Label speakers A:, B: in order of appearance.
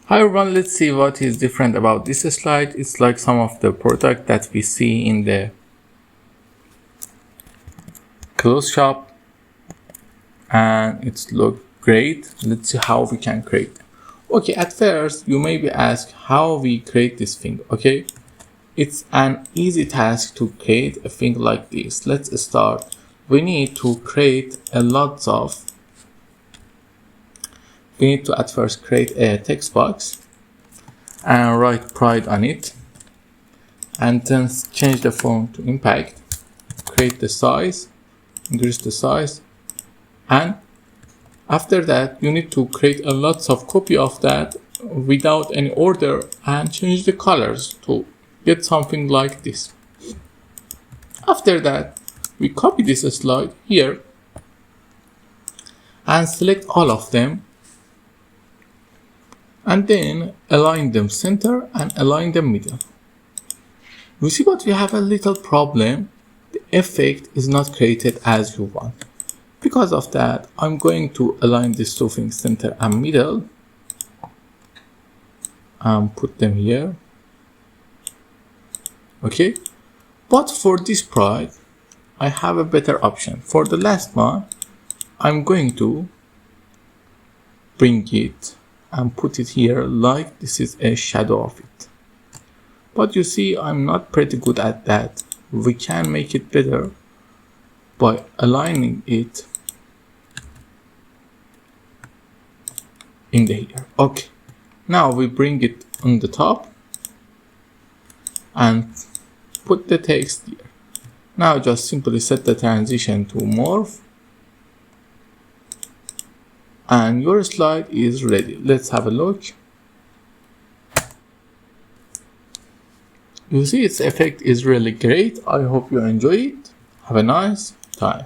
A: Hi everyone, let's see what is different about this slide. It's like some of the product that we see in the clothes shop and it's look great. Let's see how we can create them. Okay, at first you may be asked how we create this thing. Okay, it's an easy task to create a thing like this. Let's start. We need to create we need to at first create a text box and write pride on it, and then change the font to impact, create the size, increase the size, and after that you need to create a lots of copy of that without any order and change the colors to get something like this. After that we copy this slide here and select all of them and then align them center and align them middle. You see, but we have a little problem. The effect is not created as you want. Because of that, I'm going to align these two things center and middle and put them here. Okay, but for this pride I have a better option. For the last one, I'm going to bring it and put it here like this is a shadow of it. But you see, I'm not pretty good at that. We can make it better by aligning it in the here. Okay, now we bring it on the top and put the text here. Now just simply set the transition to morph and your slide is ready. Let's have a look. You see, its effect is really great. I hope you enjoy it. Have a nice time.